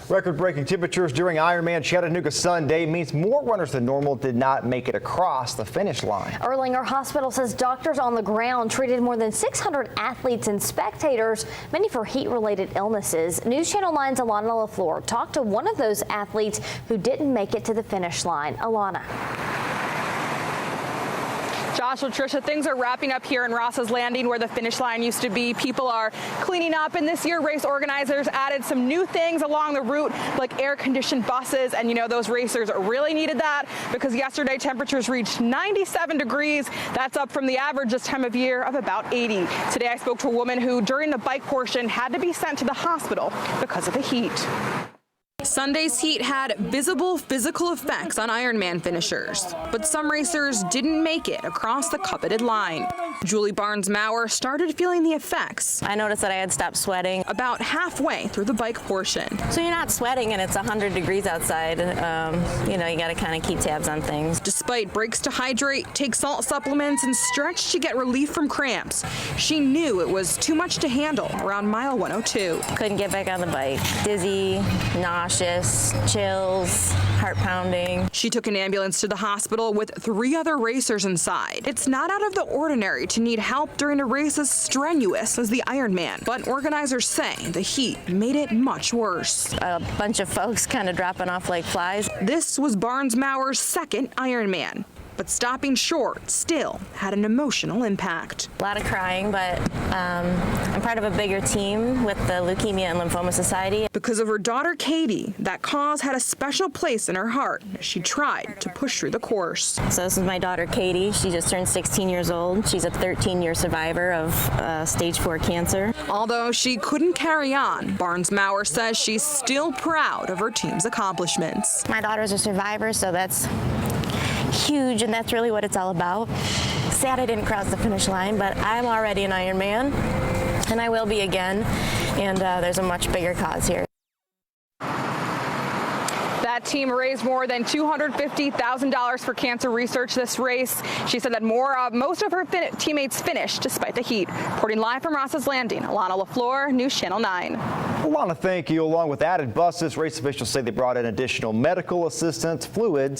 Record-breaking temperatures during Ironman Chattanooga Sunday means more runners than normal did not make it across the finish line. Erlanger Hospital says doctors on the ground treated more than 600 athletes and spectators, many for heat-related illnesses. News Channel 9's Alana LaFleur talked to one of those athletes who didn't make it to the finish line. Alana. Josh, well, Tricia, things are wrapping up here in Ross's Landing where the finish line used to be. People are cleaning up, and this year race organizers added some new things along the route like air-conditioned buses, and those racers really needed that because yesterday temperatures reached 97 degrees. That's up from the average this time of year of about 80. Today I spoke to a woman who during the bike portion had to be sent to the hospital because of the heat. Sunday's heat had visible physical effects on Ironman finishers, but some racers didn't make it across the coveted line. Julie Barnes-Maurer started feeling the effects. I noticed that I had stopped sweating about halfway through the bike portion. So you're not sweating and it's 100 degrees outside. You got to kind of keep tabs on things. Despite breaks to hydrate, take salt supplements, and stretch to get relief from cramps, she knew it was too much to handle around mile 102. Couldn't get back on the bike. Dizzy, nauseous, chills, heart pounding. She took an ambulance to the hospital with 3 other racers inside. It's not out of the ordinary to need help during a race as strenuous as the Ironman, but organizers say the heat made it much worse. A bunch of folks kind of dropping off like flies. This was Barnes-Maurer's second Ironman, but stopping short still had an emotional impact. A lot of crying, but I'm part of a bigger team with the Leukemia and Lymphoma Society. Because of her daughter Katie, that cause had a special place in her heart as she tried to push through the course. So this is my daughter Katie. She just turned 16 years old. She's a 13-year survivor of stage 4 cancer. Although she couldn't carry on, Barnes-Maurer says she's still proud of her team's accomplishments. My daughter's a survivor, so that's huge, and that's really what it's all about. Sad I didn't cross the finish line, but I'm already an Ironman, and I will be again, and there's a much bigger cause here. That team raised more than $250,000 for cancer research this race. She said that most of her teammates finished despite the heat. Reporting live from Ross's Landing, Alana LaFleur, News Channel 9. Alana, thank you. Along with added buses, race officials say they brought in additional medical assistance, fluids,